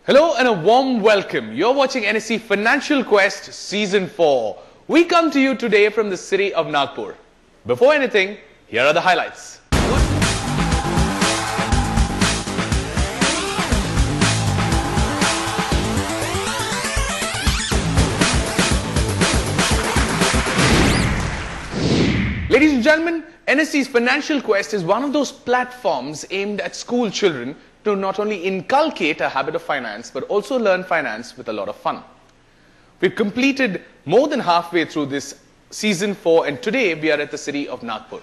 Hello and a warm welcome. You're watching NSE Financial Quest Season 4. We come to you today from the city of Nagpur. Before anything, here are the highlights. Ladies and gentlemen, NSE's Financial Quest is one of those platforms aimed at school children to not only inculcate a habit of finance, but also learn finance with a lot of fun. We've completed more than halfway through this Season 4, and today we are at the city of Nagpur.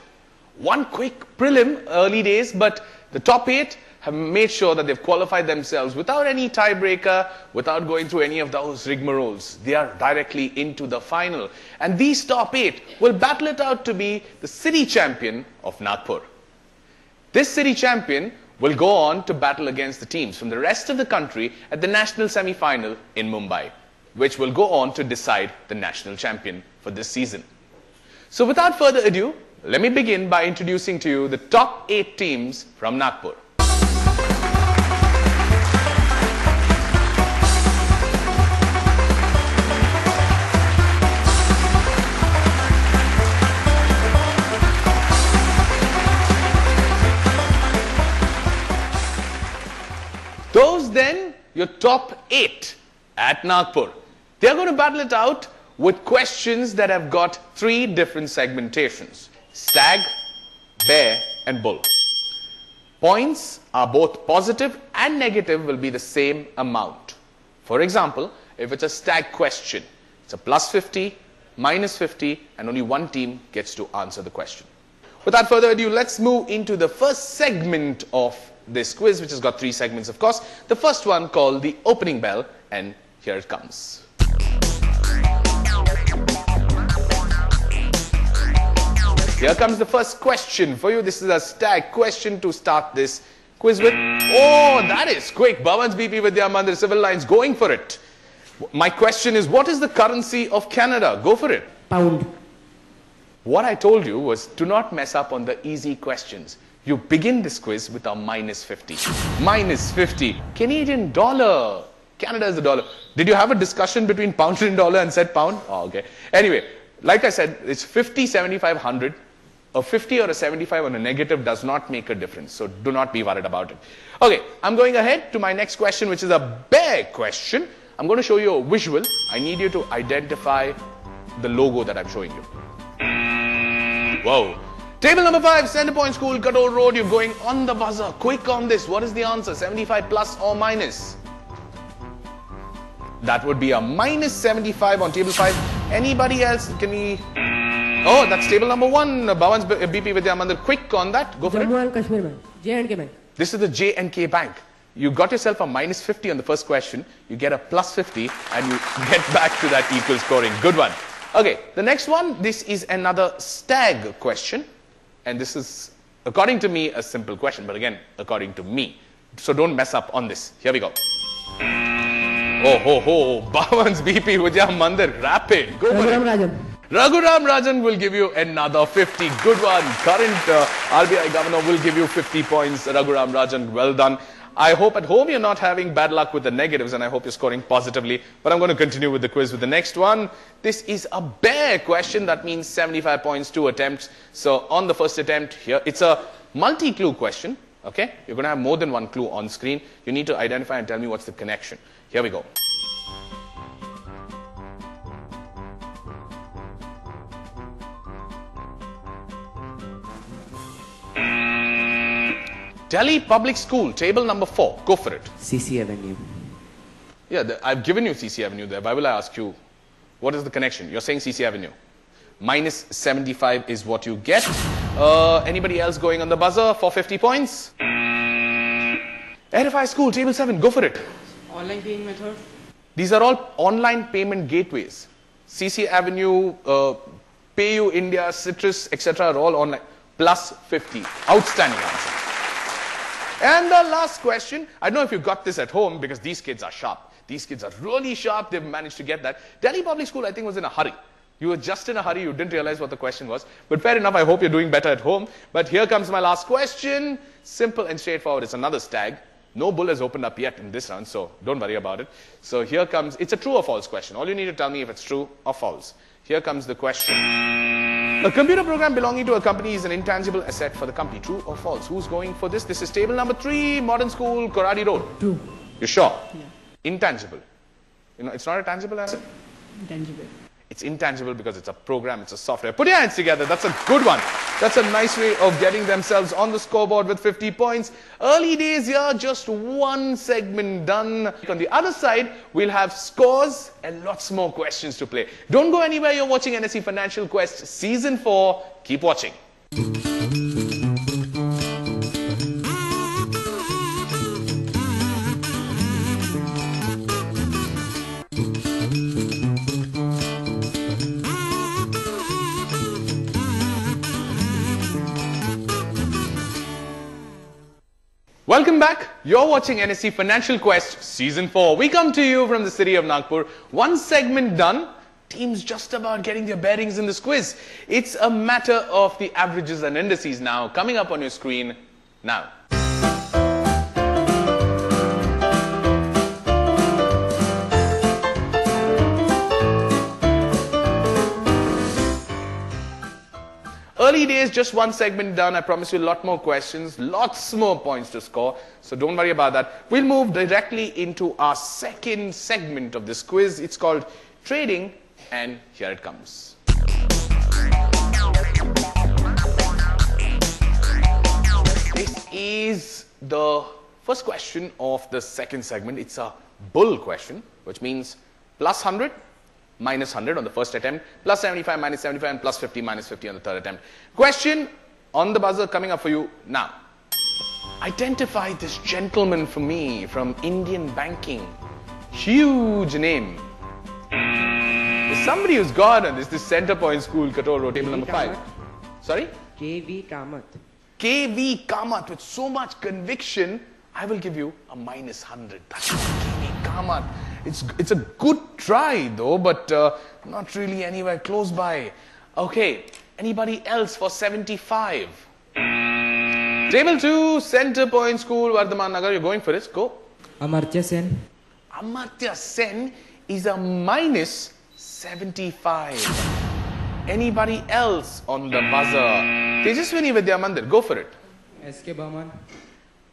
One quick prelim, early days, but the top 8 have made sure that they've qualified themselves without any tiebreaker, without going through any of those rigmaroles. They are directly into the final. And these top 8 will battle it out to be the city champion of Nagpur. This city champion will go on to battle against the teams from the rest of the country at the national semi-final in Mumbai, which will go on to decide the national champion for this season. So without further ado, let me begin by introducing to you the top 8 teams from Nagpur. Those then, your top 8 at Nagpur. They're going to battle it out with questions that have got 3 different segmentations: stag, bear and bull. Points are both positive and negative will be the same amount. For example, if it's a stag question, it's a plus 50, minus 50, and only one team gets to answer the question. Without further ado, let's move into the first segment of this quiz, which has got 3 segments, of course. The first one called the opening bell, and here it comes. Here comes the first question for you. This is a stag question to start this quiz with. Oh, that is quick. Bhavan's BP Vidya Mandir Civil Lines going for it. My question is, what is the currency of Canada? Go for it. Pound. What I told you was to not mess up on the easy questions. You begin this quiz with a minus 50. Minus 50. Canadian dollar. Canada is the dollar. Did you have a discussion between pound and dollar and said pound? Oh, okay. Anyway, like I said, it's 50, 75, 100. A 50 or a 75 on a negative does not make a difference. So do not be worried about it. Okay, I'm going ahead to my next question, which is a bear question. I'm going to show you a visual. I need you to identify the logo that I'm showing you. Whoa. Table number 5, Centrepoint School, Cuddle Road. You're going on the buzzer. Quick on this. What is the answer? 75 plus or minus? That would be a minus 75 on table 5. Anybody else? Can we... Oh, that's table number 1. Bhavan's BP Vidya Mandir. Quick on that. Go for it. Jammu and Kashmir Bank. J&K Bank. This is the J&K Bank. You got yourself a minus 50 on the first question. You get a plus 50 and you get back to that equal scoring. Good one. Okay, the next one. This is another stag question. And this is, according to me, a simple question. But again, according to me. So don't mess up on this. Here we go. Oh, ho, ho. Bhavan's BP Vidya Mandir. Rapid. Go for it. Raghuram Rajan will give you another 50. Good one. Current RBI governor will give you 50 points. Raghuram Rajan, well done. I hope at home you're not having bad luck with the negatives, and I hope you're scoring positively. But I'm going to continue with the quiz with the next one. This is a bear question. That means 75 points, 2 attempts. So on the first attempt here, it's a multi-clue question. Okay? You're going to have more than one clue on screen. You need to identify and tell me what's the connection. Here we go. Delhi Public School, table number 4. Go for it. CC Avenue. Yeah, I've given you CC Avenue there. Why will I ask you, what is the connection? You're saying CC Avenue. Minus 75 is what you get. Anybody else going on the buzzer for 50 points? RFI School, table 7. Go for it. Online payment method. These are all online payment gateways. CC Avenue, PayU India, Citrus, etc. are all online. Plus 50. Outstanding answer. And the last question, I don't know if you got this at home because these kids are sharp. These kids are really sharp. They've managed to get that. Delhi Public School, I think, was in a hurry. You were just in a hurry. You didn't realize what the question was. But fair enough. I hope you're doing better at home. But here comes my last question. Simple and straightforward. It's another stag. No bull has opened up yet in this round, so don't worry about it. So here comes, it's a true or false question. All you need to tell me if it's true or false. Here comes the question. A computer program belonging to a company is an intangible asset for the company. True or false? Who's going for this? This is table number 3, Modern School, Koradi Road. True. You're sure? Yeah. Intangible. You know, it's not a tangible asset. Intangible. It's intangible because it's a program, it's a software. Put your hands together. That's a good one. That's a nice way of getting themselves on the scoreboard with 50 points. Early days here, just one segment done. On the other side, we'll have scores and lots more questions to play. Don't go anywhere. You're watching NSE Financial Quest Season 4. Keep watching. Welcome back. You're watching NSE Financial Quest Season 4. We come to you from the city of Nagpur. One segment done. Teams just about getting their bearings in this quiz. It's a matter of the averages and indices now. Coming up on your screen now. Early days, just one segment done. I promise you a lot more questions, lots more points to score. So don't worry about that. We'll move directly into our second segment of this quiz. It's called Trading, and here it comes. This is the first question of the second segment. It's a bull question, which means plus 100. Minus 100 on the first attempt, plus 75, minus 75, and plus 50, minus 50 on the third attempt. Question on the buzzer coming up for you now. Identify this gentleman for me from Indian banking. Huge name. There's somebody who's got on this Center Point School, Control Road, table number 5. Sorry? K.V. Kamath. K.V. Kamath, with so much conviction, I will give you a minus 100. That's K.V. Kamath. It's a good try though, but not really anywhere close by. Okay, anybody else for 75? Table 2, Center Point School, Vardhaman Nagar. You're going for this. Go. Amartya Sen. Amartya Sen is a minus 75. Anybody else on the buzzer? Tejaswini Vidya Mandir. Go for it. S.K. Baman.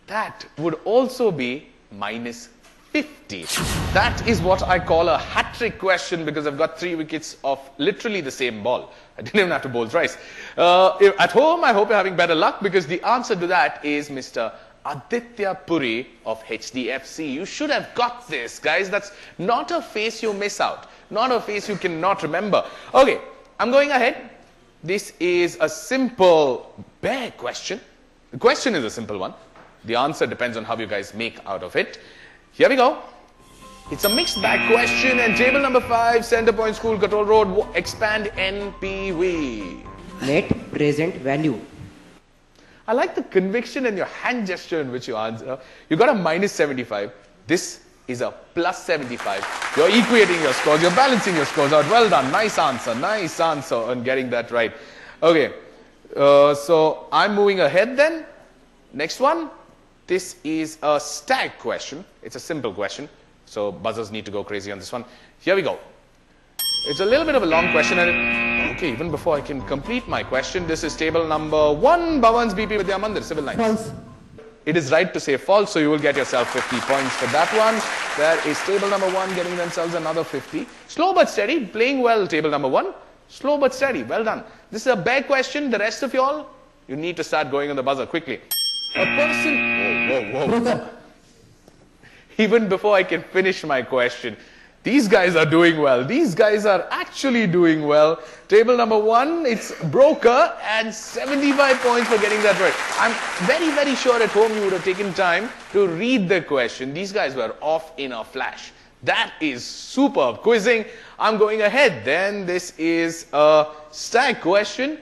That would also be minus 50. That is what I call a hat-trick question because I've got 3 wickets of literally the same ball. I didn't even have to bowl thrice. At home, I hope you're having better luck because the answer to that is Mr. Aditya Puri of HDFC. You should have got this, guys. That's not a face you miss out. Not a face you cannot remember. Okay, I'm going ahead. This is a simple bear question. The question is a simple one. The answer depends on how you guys make out of it. Here we go. It's a mixed bag question and table number 5, Center Point School, Control Road, expand NPV. Net present value. I like the conviction and your hand gesture in which you answer. You got a minus 75. This is a plus 75. You're equating your scores. You're balancing your scores out. Well done. Nice answer. Nice answer on getting that right. Okay. So I'm moving ahead then. Next one. This is a stag question. It's a simple question. So buzzers need to go crazy on this one. Here we go. It's a little bit of a long question. And okay, even before I can complete my question, this is table number 1, Bhavan's BP Vidya Mandir, civil lines. False. It is right to say false, so you will get yourself 50 points for that one. There is table number 1 getting themselves another 50. Slow but steady, playing well, table number 1. Slow but steady, well done. This is a big question. The rest of y'all, you need to start going on the buzzer quickly. A person... Whoa. Even before I can finish my question, these guys are doing well. These guys are actually doing well. Table number 1, it's broker and 75 points for getting that right. I'm very, very sure at home you would have taken time to read the question. These guys were off in a flash. That is superb quizzing. I'm going ahead. Then this is a stag question.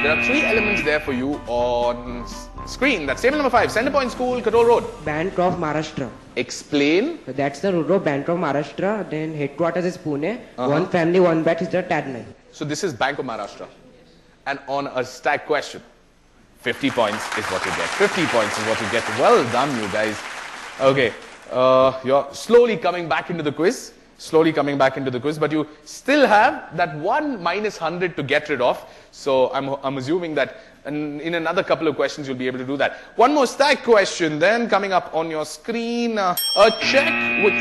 There are 3 elements there for you on screen. That's table number 5, Center Point School, Control Road. Bancroft, Maharashtra. Explain. So that's the road of Bancroft, Maharashtra. Then headquarters is Pune. One family, one bet is the tagline. So this is Bank of Maharashtra. And on a stack question, 50 points is what you get. 50 points is what you get. Well done, you guys. Okay, you're slowly coming back into the quiz. Slowly coming back into the quiz, but you still have that 1 minus 100 to get rid of. So I'm assuming that in another couple of questions you'll be able to do that. One more stack question then coming up on your screen. A check with...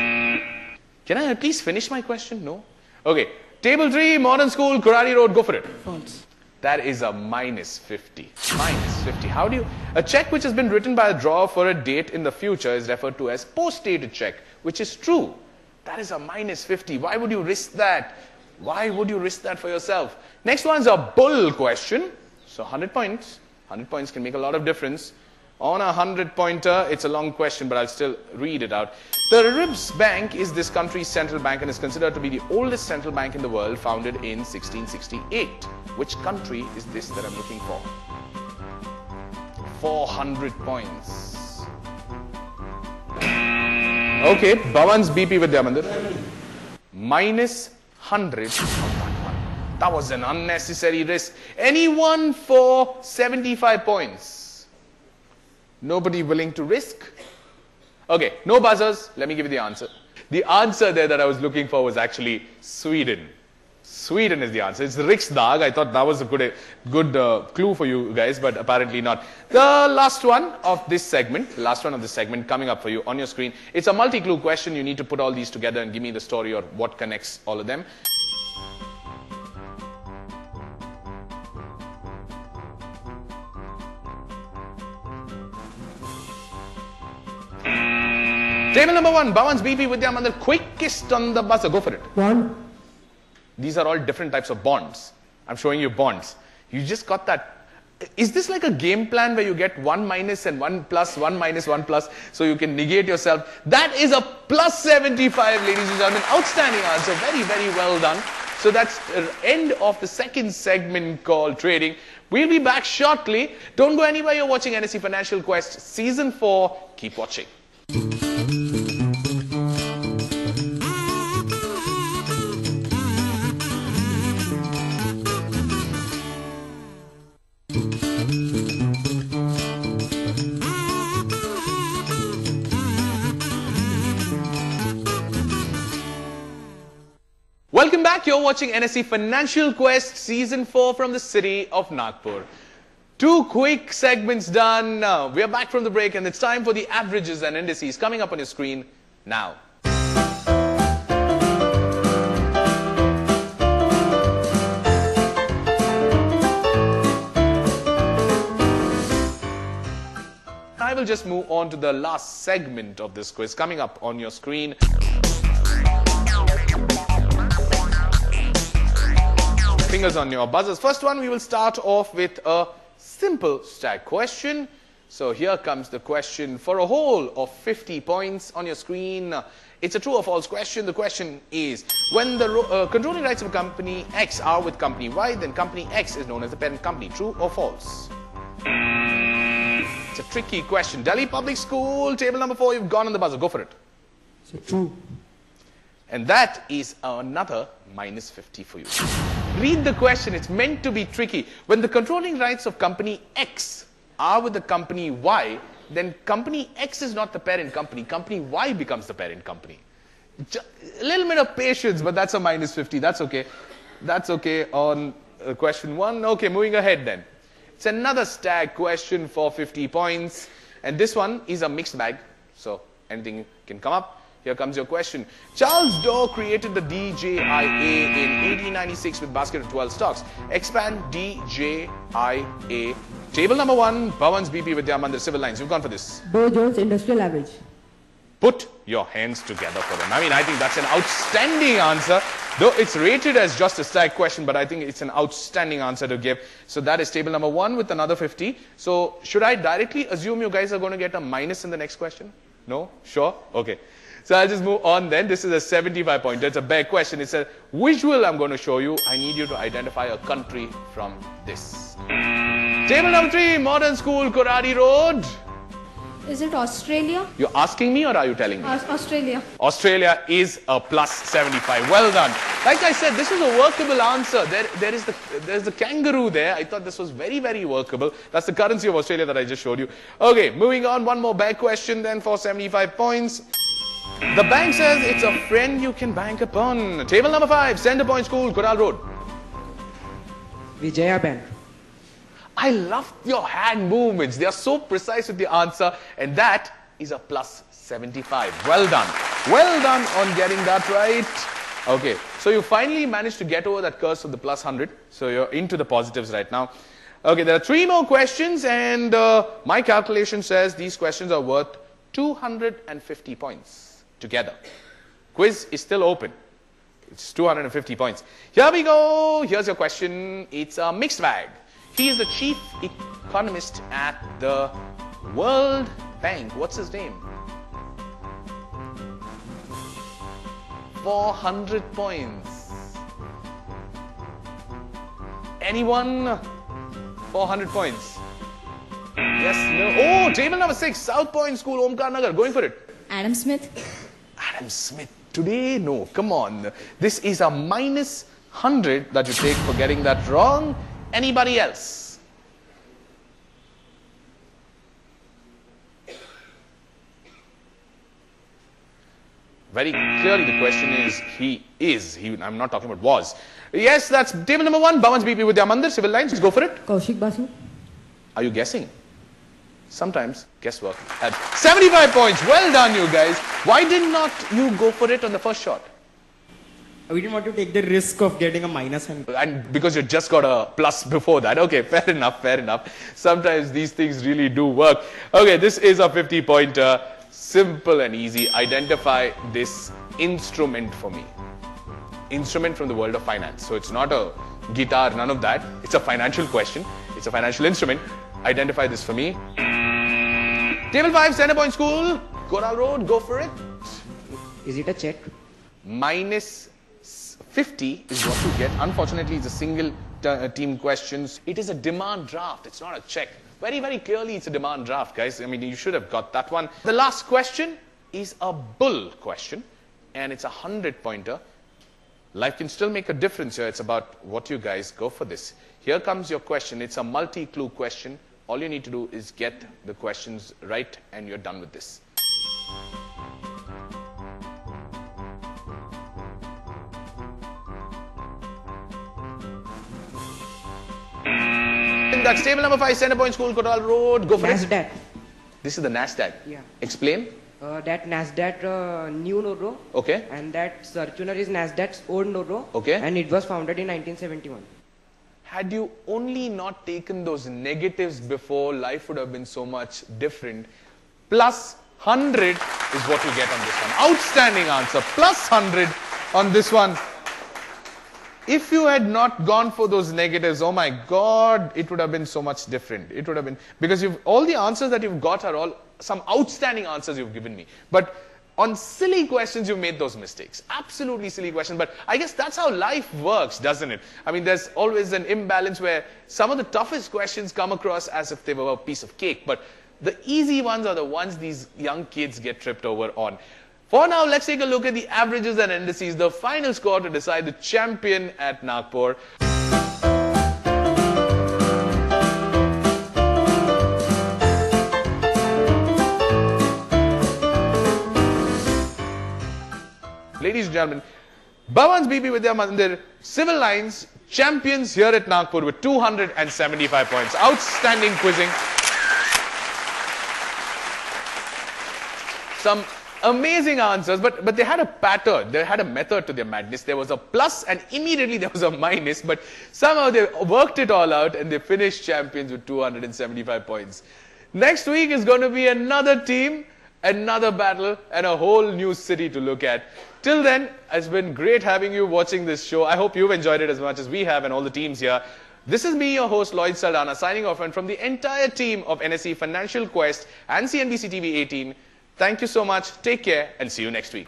Can I at least finish my question? No? Okay. Table 3, Modern School, Kurari Road. Go for it. False. That is a minus 50. Minus 50. How do you... A check which has been written by a drawer for a date in the future is referred to as post-dated check, which is true. That is a minus 50. Why would you risk that? Why would you risk that for yourself? Next one's a bull question. So 100 points. 100 points can make a lot of difference. On a 100-pointer, it's a long question, but I'll still read it out. The Reserve Bank is this country's central bank and is considered to be the oldest central bank in the world, founded in 1668. Which country is this that I'm looking for? 400 points. Okay, Bhavan's BP Vidya Mandir. Minus 100 on that one. That was an unnecessary risk. Anyone for 75 points? Nobody willing to risk? Okay, no buzzers. Let me give you the answer. The answer there that I was looking for was actually Sweden. Sweden is the answer. It's Riksdag. I thought that was a good clue for you guys, but apparently not. The last one of this segment, coming up for you on your screen. It's a multi-clue question. You need to put all these together and give me the story or what connects all of them. Table number 1, Bhavan's BP Vidya Mandir, quickest on the buzzer. Go for it. 1. These are all different types of bonds. I'm showing you bonds. You just got that. Is this like a game plan where you get 1 minus and 1 plus, 1 minus, 1 plus, so you can negate yourself? That is a plus 75, ladies and gentlemen. Outstanding answer. Very, very well done. So that's the end of the second segment called Trading. We'll be back shortly. Don't go anywhere. You're watching NSE Financial Quest Season 4. Keep watching. Welcome back. You're watching NSE Financial Quest Season 4 from the city of Nagpur. 2 quick segments done. We are back from the break and it's time for the averages and indices coming up on your screen now. I will just move on to the last segment of this quiz coming up on your screen. Fingers on your buzzers. First one, we will start off with a simple stack question. So here comes the question for a whole of 50 points on your screen. It's a true or false question. The question is, when the controlling rights of company X are with company Y, then company X is known as the parent company. True or false? It's a tricky question. Delhi Public School, table number 4, you've gone on the buzzer. Go for it. So true. And that is another minus 50 for you. Read the question. It's meant to be tricky. When the controlling rights of company X are with the company Y, then company X is not the parent company. Company Y becomes the parent company. A little bit of patience, but that's a minus 50. That's okay. That's okay on question 1. Okay, moving ahead then. It's another stack question for 50 points. And this one is a mixed bag. So anything can come up. Here comes your question. Charles Doe created the DJIA in 1896 with basket of 12 stocks. Expand DJIA. Table number 1, Bhavan's BP Vidya Mandir, Civil Lines. You've gone for this. Dow Jones Industrial Average. Put your hands together for them. I mean, I think that's an outstanding answer. Though it's rated as just a stack question, but I think it's an outstanding answer to give. So that is table number 1 with another 50. So should I directly assume you guys are going to get a minus in the next question? No? Sure? Okay. So I'll just move on then. This is a 75 pointer. It's a big question. It's a visual I'm going to show you. I need you to identify a country from this. Table number 3, Modern School, Koradi Road. Is it Australia? You're asking me or are you telling me? Australia. Australia is a plus 75. Well done. Like I said, this is a workable answer. There's the kangaroo there. I thought this was very, very workable. That's the currency of Australia that I just showed you. Okay, moving on. One more bag question then for 75 points. The bank says it's a friend you can bank upon. Table number 5, Center Point School, Coral Road. Vijaya Bank. I love your hand movements. They are so precise with the answer, and that is a plus 75. Well done. Well done on getting that right. Okay, so you finally managed to get over that curse of the plus 100. So you're into the positives right now. Okay, there are 3 more questions, and my calculation says these questions are worth 250 points together. Quiz is still open. It's 250 points. Here we go. Here's your question. It's a mixed bag. He is the chief economist at the World Bank. What's his name? 400 points. Anyone? 400 points. Yes, no. Oh, table number 6, South Point School, Omkar Nagar. Going for it. Adam Smith. Adam Smith. Today, no. Come on. This is a minus 100 that you take for getting that wrong. Anybody else? Very clearly the question is, he is. I'm not talking about was. Yes, that's table number 1. Bhavan's BP Vidya Mandir, civil lines. Let's go for it. Kaushik Basu. Are you guessing? Sometimes guesswork. At 75 points. Well done, you guys. Why did not you go for it on the first shot? We didn't want to take the risk of getting a minus. And because you just got a plus before that. Okay, fair enough, fair enough. Sometimes these things really do work. Okay, this is a 50-pointer. Simple and easy. Identify this instrument for me. Instrument from the world of finance. So it's not a guitar, none of that. It's a financial question. It's a financial instrument. Identify this for me. Table 5, Center Point School, Coral Road. Go for it. Is it a check? Minus 50 is what you get. Unfortunately, it's a single team questions. It is a demand draft. It's not a check. Very, very clearly, it's a demand draft, guys. I mean, you should have got that one. The last question is a bull question, and it's a 100-pointer. Life can still make a difference here. It's about what you guys go for this. Here comes your question. It's a multi-clue question. All you need to do is get the questions right, and you're done with this. That's table number 5, Center Point School, Coral Road. Go for it. NASDAQ. This is the NASDAQ. Yeah. Explain. That NASDAQ new Noro. Okay. And that circular is NASDAQ's old Noro. Okay. And it was founded in 1971. Had you only not taken those negatives before, life would have been so much different. Plus 100 is what you get on this one. Outstanding answer. Plus 100 on this one. If you had not gone for those negatives, oh my God, it would have been so much different. It would have been, because all the answers that you've got are all some outstanding answers you've given me. But on silly questions, you made those mistakes. Absolutely silly questions. But I guess that's how life works, doesn't it? I mean, there's always an imbalance where some of the toughest questions come across as if they were a piece of cake. But the easy ones are the ones these young kids get tripped over on. For now, let's take a look at the averages and indices, the final score to decide the champion at Nagpur. Ladies and gentlemen, Bhavan's BP Vidya Mandir, civil lines, champions here at Nagpur with 275 points. Outstanding quizzing. Some amazing answers, but they had a pattern. They had a method to their madness. There was a plus and immediately there was a minus, but somehow they worked it all out and they finished champions with 275 points. Next week is going to be another team, another battle, and a whole new city to look at. Till then, it's been great having you watching this show. I hope you've enjoyed it as much as we have and all the teams here. This is me, your host, Lloyd Saldana, signing off, and from the entire team of NSE Financial Quest and CNBC TV 18, thank you so much, take care, and see you next week.